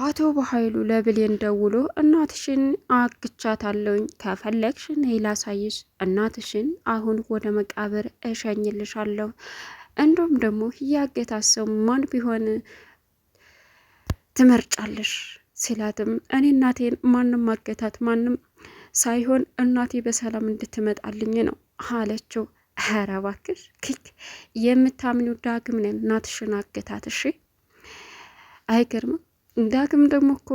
አቶ በኃይሉ ለብሌን ደውሎ እናትሽን አግቻታለሁኝ፣ ከፈለግሽ ነይ ላሳይሽ፣ እናትሽን አሁን ወደ መቃብር እሸኝልሻለሁ፣ እንዲሁም ደግሞ ያገታት ሰው ማን ቢሆን ትመርጫለሽ ሲላትም እኔ እናቴን ማንም አገታት ማንም ሳይሆን እናቴ በሰላም እንድትመጣልኝ ነው አለችው። ኧረ እባክሽ ክክ የምታምኒው ዳግም ነን እናትሽን አገታት። እሺ አይገርምም? ዳግም ደግሞ እኮ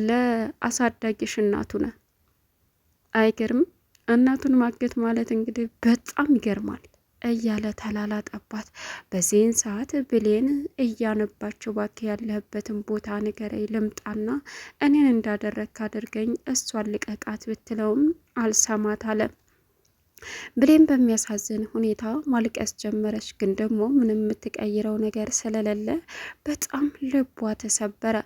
ለአሳዳጊሽ እናቱ ነ። አይገርምም? እናቱን ማገት ማለት እንግዲህ በጣም ይገርማል እያለ ተላላጠባት። በዚህን ሰዓት ብሌን እያነባቸው ባክ ያለህበትን ቦታ ንገረኝ ልምጣና እኔን እንዳደረግክ አድርገኝ እሷን ልቀቃት ብትለውም አልሰማት አለ። ብሌን በሚያሳዝን ሁኔታ ማልቀስ ጀመረች። ግን ደግሞ ምንም የምትቀይረው ነገር ስለሌለ በጣም ልቧ ተሰበረ።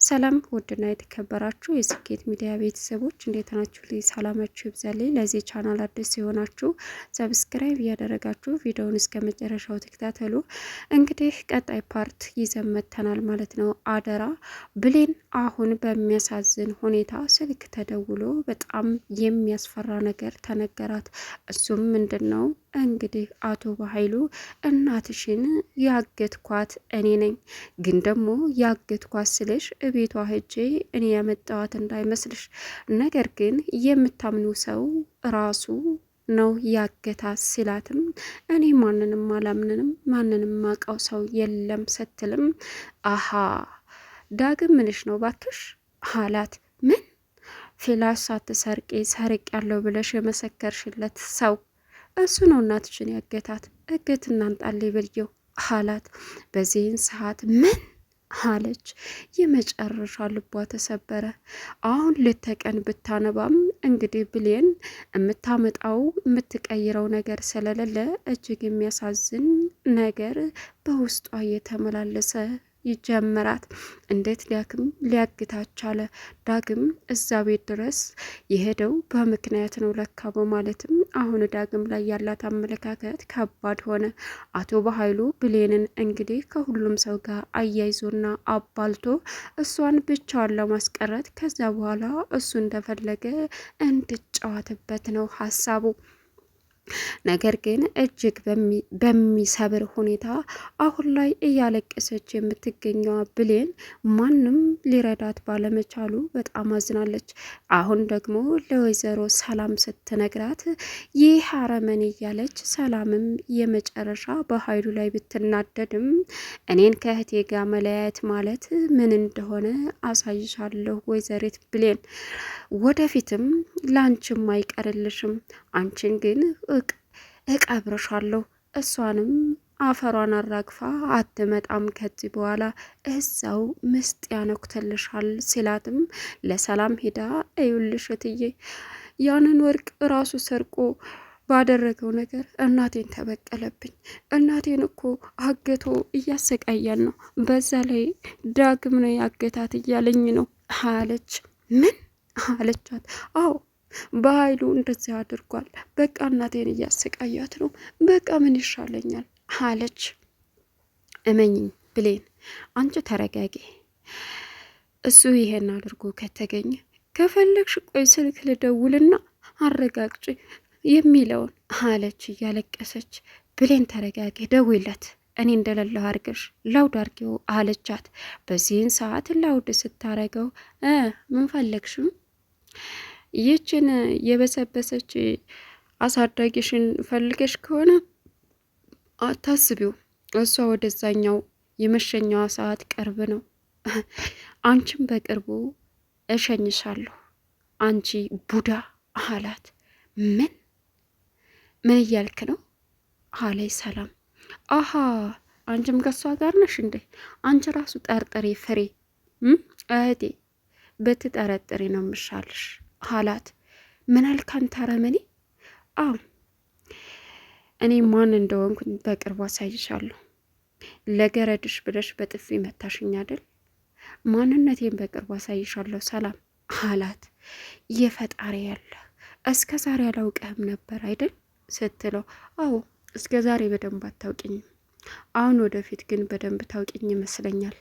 ሰላም ውድና የተከበራችሁ የስኬት ሚዲያ ቤተሰቦች እንዴት ናችሁ? ሰላማችሁ ይብዛልኝ። ለዚህ ቻናል አዲስ ሲሆናችሁ ሰብስክራይብ እያደረጋችሁ ቪዲዮውን እስከ መጨረሻው ተከታተሉ። እንግዲህ ቀጣይ ፓርት ይዘን መጥተናል ማለት ነው። አደራ ብሌን አሁን በሚያሳዝን ሁኔታ ስልክ ተደውሎ በጣም የሚያስፈራ ነገር ተነገራት። እሱም ምንድን ነው እንግዲህ አቶ በኃይሉ እናትሽን ያገትኳት እኔ ነኝ፣ ግን ደግሞ ያገትኳት ስልሽ እቤቷ ሄጄ እኔ ያመጣዋት እንዳይመስልሽ፣ ነገር ግን የምታምኑ ሰው ራሱ ነው ያገታት ሲላትም እኔ ማንንም አላምንንም ማንንም ማቀው ሰው የለም ስትልም አሃ ዳግም ምንሽ ነው ባክሽ አላት። ምን ፊላስ ሳትሰርቂ ሰርቅ ያለው ብለሽ የመሰከርሽለት ሰው እሱ ነው እናትሽን ያገታት፣ እግት እናምጣልኝ ብልየው አላት። በዚህን ሰዓት ምን አለች። የመጨረሻ ልቧ ተሰበረ። አሁን ልተቀን ብታነባም እንግዲህ ብሌን የምታመጣው የምትቀይረው ነገር ስለሌለ እጅግ የሚያሳዝን ነገር በውስጧ እየተመላለሰ ይጀምራት። እንዴት ዳግም ሊያግታት ቻለ? ዳግም እዛ ቤት ድረስ የሄደው በምክንያት ነው ለካ በማለትም አሁን ዳግም ላይ ያላት አመለካከት ከባድ ሆነ። አቶ በኃይሉ ብሌንን እንግዲህ ከሁሉም ሰው ጋር አያይዞና አባልቶ እሷን ብቻዋን ለማስቀረት ከዛ በኋላ እሱ እንደፈለገ እንድጫወትበት ነው ሀሳቡ። ነገር ግን እጅግ በሚሰብር ሁኔታ አሁን ላይ እያለቀሰች የምትገኘዋ ብሌን ማንም ሊረዳት ባለመቻሉ በጣም አዝናለች። አሁን ደግሞ ለወይዘሮ ሰላም ስትነግራት ይህ አረመኔ እያለች ሰላምም የመጨረሻ በኃይሉ ላይ ብትናደድም እኔን ከእህቴ ጋር መለያየት ማለት ምን እንደሆነ አሳይሻለሁ ወይዘሪት ብሌን፣ ወደፊትም ላንቺም አይቀርልሽም፣ አንቺን ግን እቀብርሻለሁ፣ እሷንም አፈሯን አራግፋ አትመጣም ከዚህ በኋላ እዛው ምስጥ ያነኩትልሻል ሲላትም ለሰላም ሄዳ እዩልሽ እትዬ ያንን ወርቅ ራሱ ሰርቆ ባደረገው ነገር እናቴን ተበቀለብኝ። እናቴን እኮ አገቶ እያሰቃያን ነው፣ በዛ ላይ ዳግም ነው ያገታት እያለኝ ነው አለች። ምን አለቻት? አዎ በኃይሉ እንደዚህ አድርጓል። በቃ እናቴን እያሰቃያት ነው። በቃ ምን ይሻለኛል አለች። እመኝኝ ብሌን አንቺ ተረጋጊ። እሱ ይሄን አድርጎ ከተገኘ ከፈለግሽ ቆይ ስልክ ልደውልና አረጋግጭ የሚለውን አለች እያለቀሰች። ብሌን ተረጋጊ፣ ደውይለት እኔ እንደሌለሁ አድርገሽ ላውድ አድርጊው አለቻት። በዚህን ሰዓት ላውድ ስታረገው ምን ፈለግሽም? ይህችን የበሰበሰች አሳዳጊሽን ፈልገሽ ከሆነ አታስቢው፣ እሷ ወደዛኛው የመሸኛዋ ሰዓት ቅርብ ነው። አንቺም በቅርቡ እሸኝሻለሁ አንቺ ቡዳ አላት። ምን እያልክ ነው አለይ ሰላም። አሀ አንቺም ከሷ ጋር ነሽ እንዴ? አንቺ ራሱ ጠርጥሬ ፍሬ እህቴ ብትጠረጥሪ ነው ምሻልሽ አላት። ምን አልካን ታረመኔ? አዎ እኔ ማን እንደሆንኩኝ በቅርቡ አሳይሻለሁ። ለገረድሽ ብለሽ በጥፊ መታሽኝ አይደል? ማንነቴን በቅርቡ አሳይሻለሁ ሰላም አላት። የፈጣሪ ያለ እስከ ዛሬ አላውቅህም ነበር አይደል ስትለው፣ አዎ እስከ ዛሬ በደንብ አታውቂኝም፣ አሁን ወደፊት ግን በደንብ ታውቂኝ ይመስለኛል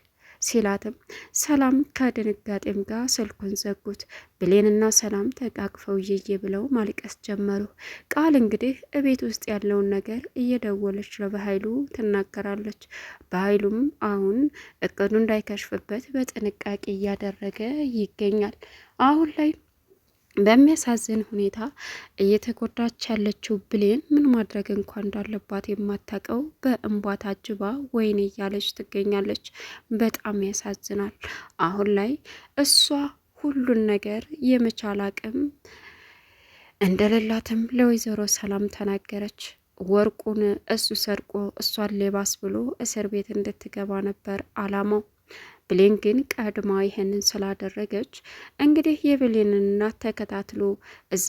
ሲላትም ሰላም ከድንጋጤም ጋር ስልኩን ዘጉት። ብሌንና ሰላም ተቃቅፈው እየየ ብለው ማልቀስ ጀመሩ። ቃል እንግዲህ እቤት ውስጥ ያለውን ነገር እየደወለች ለበኃይሉ ትናገራለች። በኃይሉም አሁን እቅዱ እንዳይከሽፍበት በጥንቃቄ እያደረገ ይገኛል። አሁን ላይ በሚያሳዝን ሁኔታ እየተጎዳች ያለችው ብሌን ምን ማድረግ እንኳን እንዳለባት የማታውቀው በእንባ ታጅባ ወይኔ እያለች ትገኛለች። በጣም ያሳዝናል። አሁን ላይ እሷ ሁሉን ነገር የመቻል አቅም እንደሌላትም ለወይዘሮ ሰላም ተናገረች። ወርቁን እሱ ሰርቆ እሷን ሌባስ ብሎ እስር ቤት እንድትገባ ነበር አላማው። ብሌን ግን ቀድማ ይሄንን ስላደረገች እንግዲህ የብሌንን እናት ተከታትሎ እዛ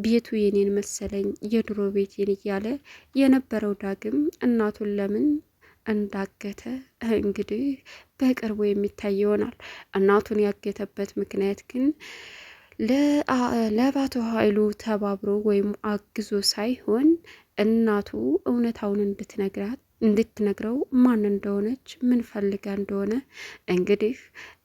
ቤቱ የኔን መሰለኝ የድሮ ቤቴን እያለ የነበረው ዳግም እናቱን ለምን እንዳገተ እንግዲህ በቅርቡ የሚታይ ይሆናል። እናቱን ያገተበት ምክንያት ግን ለአቶ ኃይሉ ተባብሮ ወይም አግዞ ሳይሆን እናቱ እውነታውን እንድትነግረው ማን እንደሆነች ምን ፈልጋ እንደሆነ እንግዲህ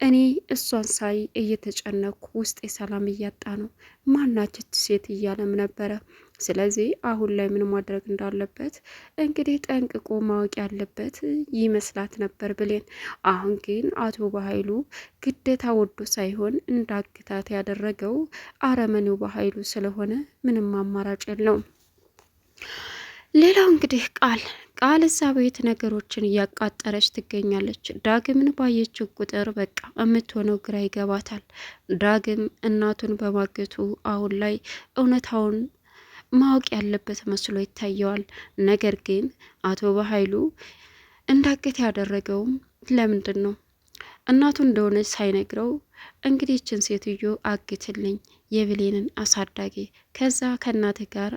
እኔ እሷን ሳይ እየተጨነኩ ውስጤ ሰላም እያጣ ነው፣ ማናችት ሴት እያለም ነበረ። ስለዚህ አሁን ላይ ምን ማድረግ እንዳለበት እንግዲህ ጠንቅቆ ማወቅ ያለበት ይመስላት ነበር ብሌን። አሁን ግን አቶ በኃይሉ ግዴታ ወዶ ሳይሆን እንዳግታት ያደረገው አረመኔው በኃይሉ ስለሆነ ምንም አማራጭ የለውም። ሌላው እንግዲህ ቃል እዛ ቤት ነገሮችን እያቃጠረች ትገኛለች። ዳግምን ባየችው ቁጥር በቃ የምትሆነው ግራ ይገባታል። ዳግም እናቱን በማገቱ አሁን ላይ እውነታውን ማወቅ ያለበት መስሎ ይታየዋል። ነገር ግን አቶ በኃይሉ እንዳገት ያደረገውም ለምንድን ነው? እናቱ እንደሆነች ሳይነግረው እንግዲህ ይችን ሴትዮ አግትልኝ፣ የብሌንን አሳዳጊ፣ ከዛ ከእናትህ ጋር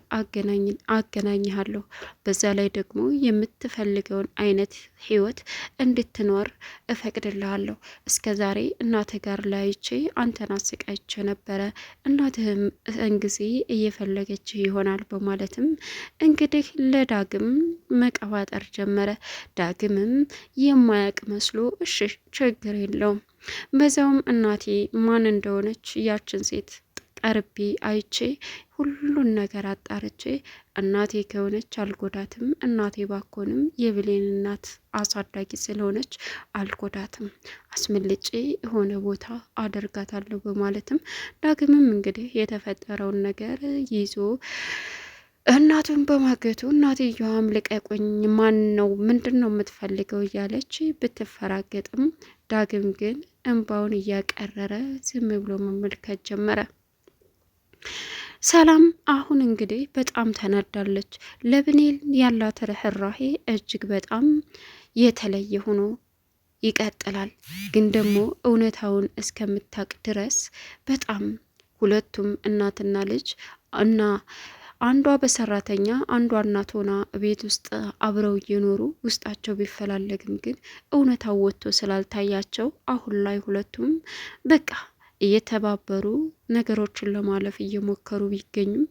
አገናኝሃለሁ፣ በዛ ላይ ደግሞ የምትፈልገውን አይነት ህይወት እንድትኖር እፈቅድልሃለሁ። እስከ ዛሬ እናትህ ጋር ላይቼ አንተን አሰቃይቼ ነበረ፣ እናትህም እንጊዜ እየፈለገች ይሆናል በማለትም እንግዲህ ለዳግም መቀባጠር ጀመረ። ዳግምም የማያውቅ መስሎ እሺ ችግር የለውም፣ በዛውም እናቴ ማን እንደሆነች ያችን ሴት ቀርቤ አይቼ ሁሉን ነገር አጣርቼ እናቴ ከሆነች አልጎዳትም፣ እናቴ ባኮንም የብሌን እናት አሳዳጊ ስለሆነች አልጎዳትም፣ አስመልጬ የሆነ ቦታ አደርጋታለሁ በማለትም ዳግምም እንግዲህ የተፈጠረውን ነገር ይዞ እናቱን በማገቱ እናትየዋም ልቀቁኝ፣ ማን ነው ምንድን ነው የምትፈልገው እያለች ብትፈራገጥም ዳግም ግን እንባውን እያቀረረ ዝም ብሎ መመልከት ጀመረ። ሰላም አሁን እንግዲህ በጣም ተናዳለች። ለብሌን ያላት ርህራሄ እጅግ በጣም የተለየ ሆኖ ይቀጥላል። ግን ደግሞ እውነታውን እስከምታቅ ድረስ በጣም ሁለቱም እናትና ልጅ እና አንዷ በሰራተኛ አንዷ እናት ሆና ቤት ውስጥ አብረው እየኖሩ ውስጣቸው ቢፈላለግም ግን እውነታው ወጥቶ ስላልታያቸው አሁን ላይ ሁለቱም በቃ እየተባበሩ ነገሮችን ለማለፍ እየሞከሩ ቢገኙም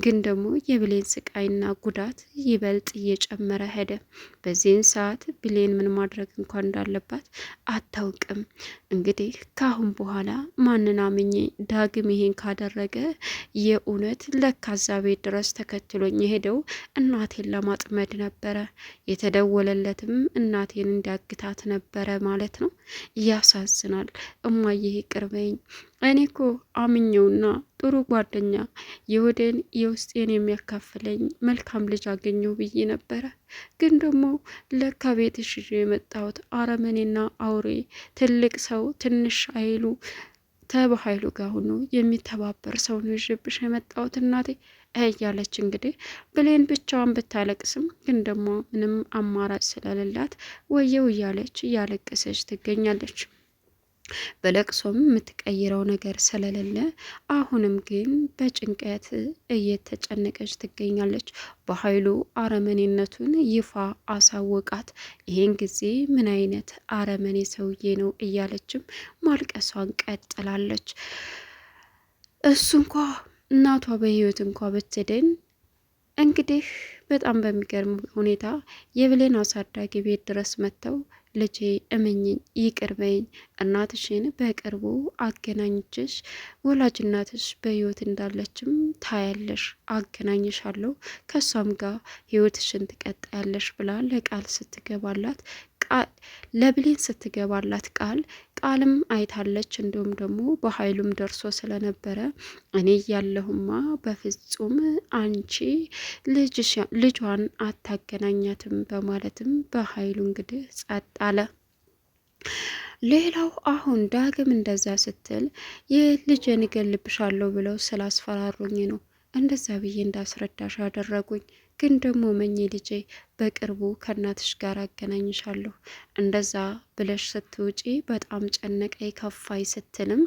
ግን ደግሞ የብሌን ስቃይና ጉዳት ይበልጥ እየጨመረ ሄደ። በዚህን ሰዓት ብሌን ምን ማድረግ እንኳን እንዳለባት አታውቅም። እንግዲህ ካሁን በኋላ ማንን አምኜ ዳግም ይሄን ካደረገ የእውነት ለካዛ ቤት ድረስ ተከትሎኝ የሄደው እናቴን ለማጥመድ ነበረ፣ የተደወለለትም እናቴን እንዲያግታት ነበረ ማለት ነው። ያሳዝናል። እማዬ ይቅር በይኝ፣ እኔ እኮ አምኜውና ጥሩ ጓደኛ የወደን የውስጤን የሚያካፍለኝ መልካም ልጅ አገኘው ብዬ ነበረ። ግን ደግሞ ለካ ቤትሽ ይዤ የመጣሁት አረመኔና አውሬ ትልቅ ሰው ትንሽ አይሉ ተበኃይሉ ጋር ሆኖ የሚተባበር ሰው ነው ይዤብሽ የመጣሁት እናቴ እያለች እንግዲህ ብሌን ብቻዋን ብታለቅስም ግን ደግሞ ምንም አማራጭ ስለሌላት ወየው እያለች እያለቀሰች ትገኛለች። በለቅሶም የምትቀይረው ነገር ስለሌለ አሁንም ግን በጭንቀት እየተጨነቀች ትገኛለች። በኃይሉ አረመኔነቱን ይፋ አሳወቃት። ይህን ጊዜ ምን አይነት አረመኔ ሰውዬ ነው እያለችም ማልቀሷን ቀጥላለች። እሱ እንኳ እናቷ በህይወት እንኳ ብትድን እንግዲህ በጣም በሚገርም ሁኔታ የብሌን አሳዳጊ ቤት ድረስ መጥተው ልጄ እመኝኝ፣ ይቅር በይኝ። እናትሽን በቅርቡ አገናኝችሽ፣ ወላጅ እናትሽ በህይወት እንዳለችም ታያለሽ፣ አገናኝሻለሁ፣ ከሷም ጋር ህይወትሽን ትቀጣያለሽ ብላ ለቃል ስትገባላት ለብሌን ስትገባላት ቃልም አይታለች። እንዲሁም ደግሞ በኃይሉም ደርሶ ስለነበረ እኔ ያለሁማ በፍጹም አንቺ ልጇን አታገናኛትም በማለትም በኃይሉ እንግዲህ ጸጥ አለ። ሌላው አሁን ዳግም እንደዛ ስትል የልጄን እገልብሻለሁ ብለው ስላስፈራሩኝ ነው እንደዛ ብዬ እንዳስረዳሽ ያደረጉኝ፣ ግን ደግሞ መኝ ልጄ በቅርቡ ከእናትሽ ጋር አገናኝሻለሁ እንደዛ ብለሽ ስትውጪ በጣም ጨነቀኝ ከፋይ ስትልም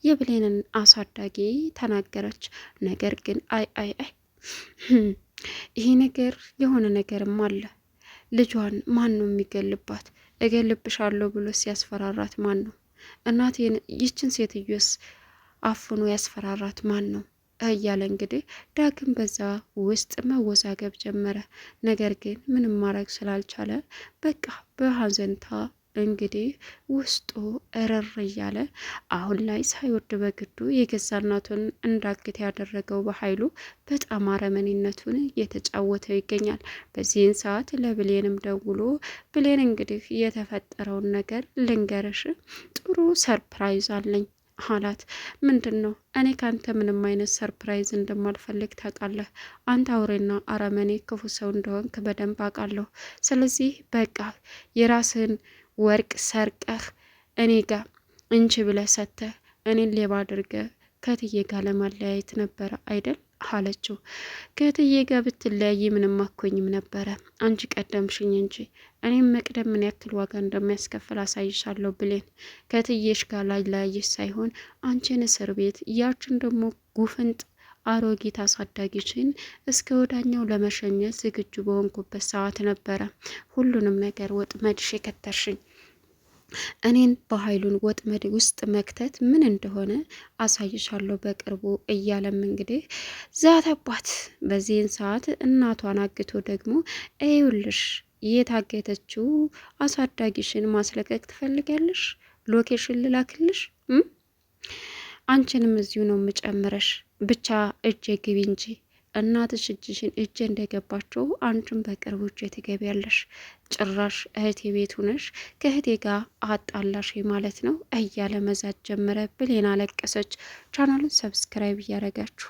የብሌንን አሳዳጊ ተናገረች። ነገር ግን አይ ይሄ ነገር የሆነ ነገርም አለ። ልጇን ማን ነው የሚገልባት? እገልብሻለሁ ብሎ ሲያስፈራራት ማን ነው? እናቴን ይችን ሴትዮስ አፍኖ ያስፈራራት ማን ነው እያለ እንግዲህ ዳግም በዛ ውስጥ መወዛገብ ጀመረ። ነገር ግን ምንም ማድረግ ስላልቻለ በቃ በሀዘንታ እንግዲህ ውስጡ እርር እያለ አሁን ላይ ሳይወድ በግዱ የገዛ እናቱን እንዳግት ያደረገው በኃይሉ በጣም አረመኔነቱን እየተጫወተው ይገኛል። በዚህን ሰዓት ለብሌንም ደውሎ ብሌን እንግዲህ የተፈጠረውን ነገር ልንገርሽ፣ ጥሩ ሰርፕራይዝ አለኝ አላት። ምንድን ነው? እኔ ካንተ ምንም አይነት ሰርፕራይዝ እንደማልፈልግ ታውቃለህ። አንተ አውሬና አረመኔ ክፉ ሰው እንደሆንክ በደንብ አውቃለሁ። ስለዚህ በቃ የራስህን ወርቅ ሰርቀህ እኔ ጋር እንቺ ብለህ ሰጥተህ እኔን ሌባ አድርገህ ከትዬ ጋር ለማለያየት ነበረ አይደል አለችው። ከትዬ ጋር ብትለያይ ምንም አኮኝም ነበረ፣ አንቺ ቀደምሽኝ እንጂ እኔም መቅደም ምን ያክል ዋጋ እንደሚያስከፍል አሳይሻለሁ ብሌን። ከትዬሽ ጋር ላይለያይሽ ሳይሆን አንቺን እስር ቤት ያችን ደግሞ ጉፍንጥ አሮጊት አሳዳጊችን እስከ ወዳኛው ለመሸኘት ዝግጁ በሆንኩበት ሰዓት ነበረ ሁሉንም ነገር ወጥመድሽ የከተርሽኝ። እኔን በኃይሉን ወጥመድ ውስጥ መክተት ምን እንደሆነ አሳይሻለሁ በቅርቡ እያለም እንግዲህ ዛተባት። በዚህን ሰዓት እናቷን አግቶ ደግሞ ይኸውልሽ የታገተችው አሳዳጊሽን ማስለቀቅ ትፈልጊያለሽ? ሎኬሽን ልላክልሽ? አንቺንም እዚሁ ነው የምጨምረሽ፣ ብቻ እጄ ግቢ እንጂ እናትሽ እጄ እንደገባቸው አንቺም በቅርቡ እጄ ትገቢያለሽ። ጭራሽ እህቴ ቤት ሁነሽ ከእህቴ ጋር አጣላሽ ማለት ነው እያለ መዛት ጀመረ። ብሌን አለቀሰች። ቻናሉን ሰብስክራይብ እያረጋችሁ